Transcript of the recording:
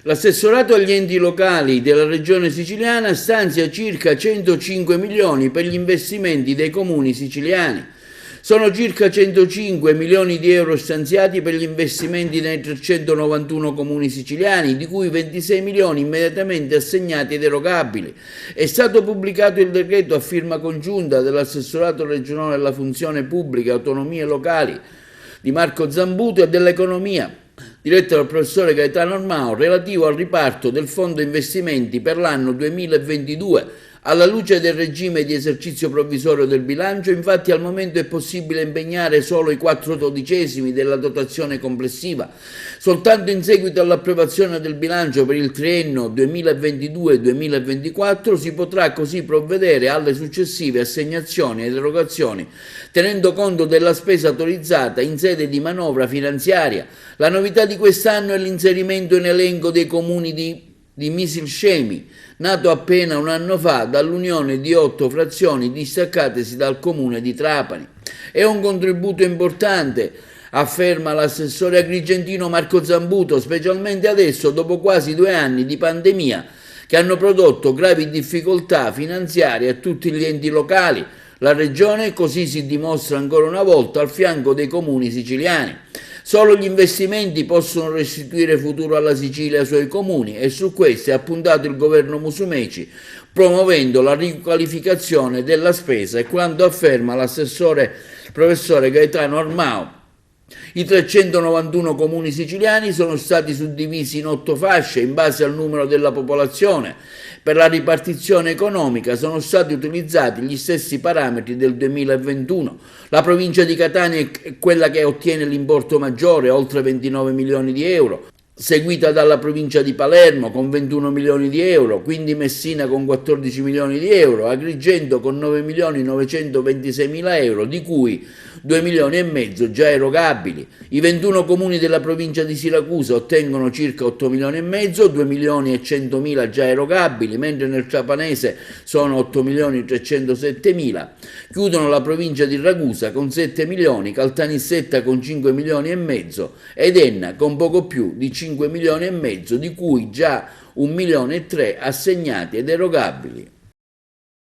L'assessorato agli enti locali della regione siciliana stanzia circa 105 milioni per gli investimenti dei comuni siciliani. Sono circa 105 milioni di euro stanziati per gli investimenti nei 391 comuni siciliani, di cui 26 milioni immediatamente assegnati ed erogabili. È stato pubblicato il decreto a firma congiunta dell'assessorato regionale alla funzione pubblica e autonomie locali di Marco Zambuto e dell'economia, diretto dal professore Gaetano Armao, relativo al riparto del fondo investimenti per l'anno 2022. Alla luce del regime di esercizio provvisorio del bilancio, infatti, al momento è possibile impegnare solo i 4/12 della dotazione complessiva. Soltanto in seguito all'approvazione del bilancio per il triennio 2022-2024 si potrà così provvedere alle successive assegnazioni ed erogazioni, tenendo conto della spesa autorizzata in sede di manovra finanziaria. La novità di quest'anno è l'inserimento in elenco dei comuni di Misilcemi, nato appena un anno fa dall'unione di 8 frazioni distaccatesi dal comune di Trapani. È un contributo importante, afferma l'assessore agrigentino Marco Zambuto, specialmente adesso dopo quasi 2 anni di pandemia che hanno prodotto gravi difficoltà finanziarie a tutti gli enti locali. La regione così si dimostra ancora una volta al fianco dei comuni siciliani. Solo gli investimenti possono restituire futuro alla Sicilia e ai suoi comuni e su questo ha puntato il governo Musumeci, promuovendo la riqualificazione della spesa, e quanto afferma l'assessore professore Gaetano Armao. I 391 comuni siciliani sono stati suddivisi in 8 fasce in base al numero della popolazione. Per la ripartizione economica sono stati utilizzati gli stessi parametri del 2021. La provincia di Catania è quella che ottiene l'importo maggiore, oltre 29 milioni di euro, seguita dalla provincia di Palermo con 21 milioni di euro, quindi Messina con 14 milioni di euro, Agrigento con 9 milioni 926 mila euro, di cui 2 milioni e mezzo già erogabili. I 21 comuni della provincia di Siracusa ottengono circa 8 milioni e mezzo, 2 milioni e 100 mila già erogabili, mentre nel Trapanese sono 8 milioni 307 mila. Chiudono la provincia di Ragusa con 7 milioni, Caltanissetta con 5 milioni e mezzo ed Enna con poco più di 5 milioni e mezzo, di cui già 1 milione e 3 assegnati ed erogabili.